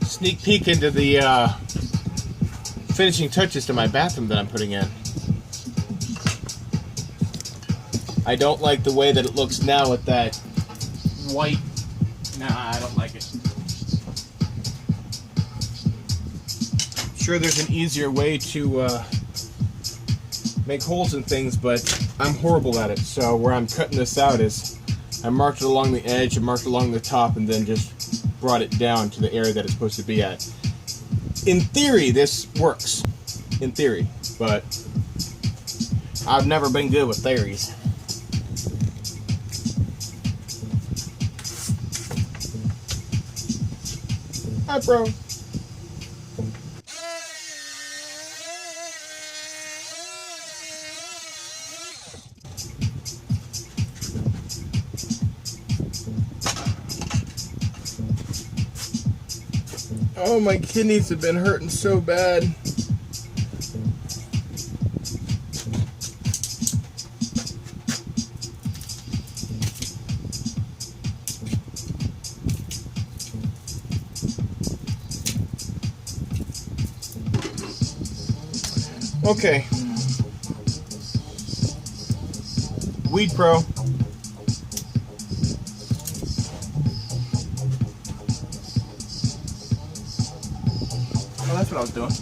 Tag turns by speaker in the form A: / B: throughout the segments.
A: Sneak peek into the finishing touches to my bathroom that I'm putting in. I don't like the way that it looks now with that white. Nah, I don't like it. Sure, there's an easier way to make holes in things, but I'm horrible at it. So where I'm cutting this out is I marked it along the edge, I marked it along the top, and then just brought it down to the area that it's supposed to be at. In theory, this works. In theory, but I've never been good with theories. Hi, bro. Oh, my kidneys have been hurting so bad. Okay. Weed Pro. Oh, that's what I was doing.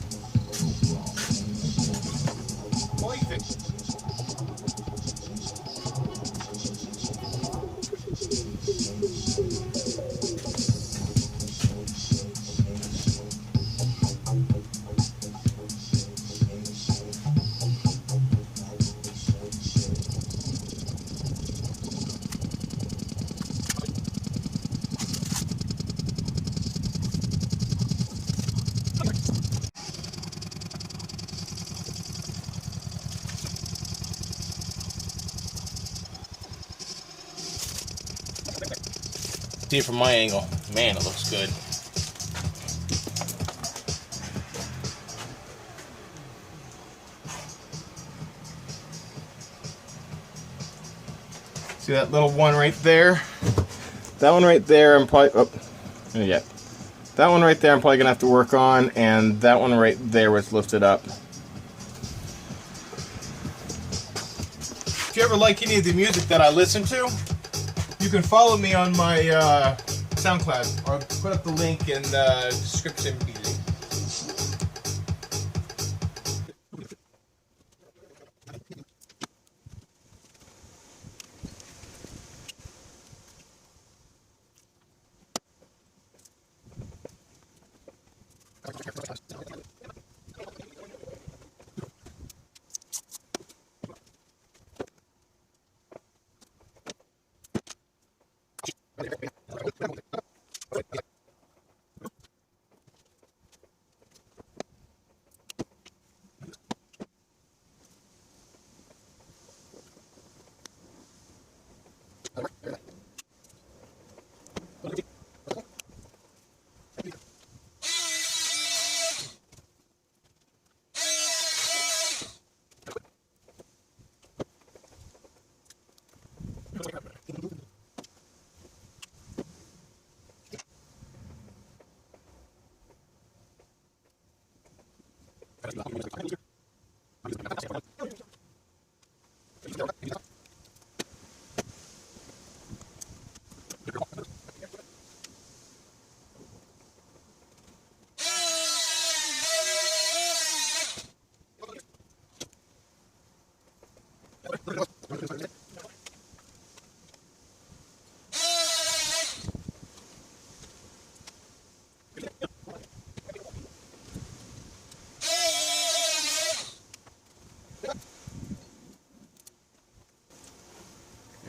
A: See it from my angle. Man, it looks good. See that little one right there? That one right there, I'm probably, oh, not yet. That one right there, I'm probably gonna have to work on, and that one right there was lifted up. If you ever like any of the music that I listen to, you can follow me on my SoundCloud, or I'll put up the link in the description below.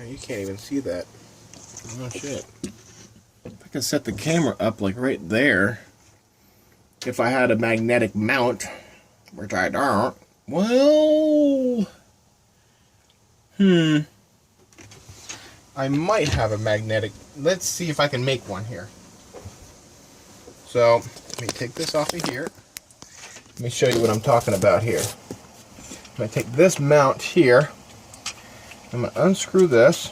A: You can't even see that. Oh shit. I could set the camera up like right there if I had a magnetic mount, which I don't. Well, I might have a magnetic. Let's see if I can make one here. So Let me take this off of here. Let me show you what I'm talking about here. I'm going to take this mount here. I'm going to unscrew this.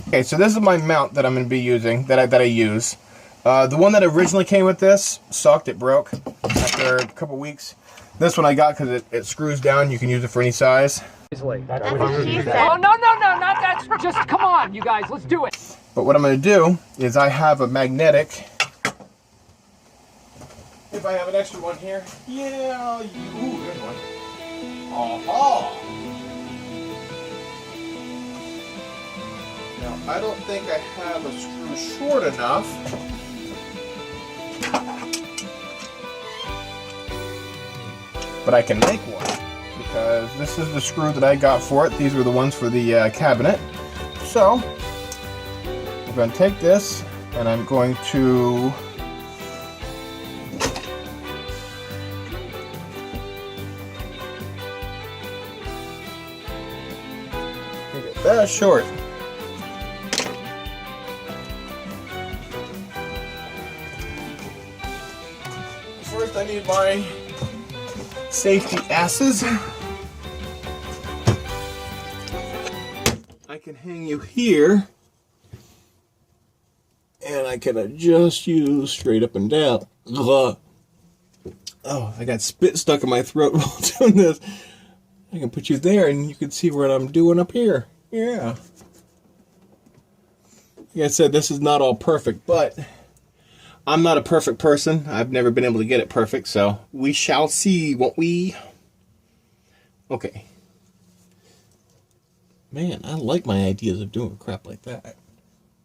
A: Okay, so this is my mount that I'm going to be using, that I use. The one that originally came with this sucked, it broke after a couple weeks. This one I got because it screws down, you can use it for any size.
B: That's what she said. Oh, no, not that. Just come on, you guys, let's do it.
A: But what I'm going to do is I have a magnetic. If I have an extra one here. Yeah, ooh, good one. Aha! Now, I don't think I have a screw short enough. But I can make one. Because this is the screw that I got for it. These were the ones for the cabinet. So, I'm going to take this and I'm going to make it that short. First I need my safety asses. I can hang you here and I can adjust you straight up and down. Ugh. Oh, I got spit stuck in my throat while doing this. I can put you there and you can see what I'm doing up here. Yeah. Like I said, this is not all perfect, but I'm not a perfect person. I've never been able to get it perfect, so we shall see, won't we? Okay. Man, I like my ideas of doing crap like that.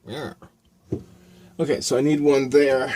A: Yeah. Okay, so I need one there.